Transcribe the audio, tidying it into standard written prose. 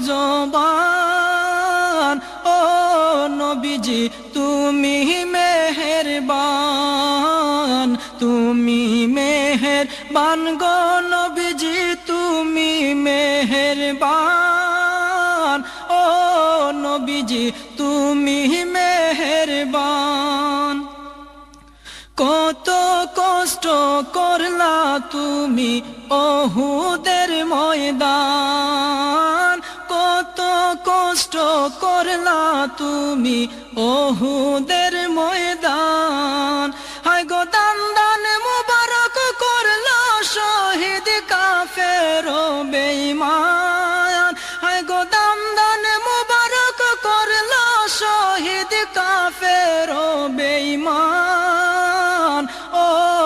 জবান ও নবীজি তুমি মেহেরবান, তুমি মেহেরবান গো নবীজি তুমি মেহেরবান ও নবীজি তুমি মেহেরবান। কত কষ্ট করলা তুমি ওহুদের ময়দান, কত কষ্ট করলা তুমি ওহুদের ময়দান। হায় গো দান দান মুবারক করলা শহীদ কাফের ও বেঈমান, হায় গো দান দান মুবারক করলা শহীদ কাফের ও বেঈমান।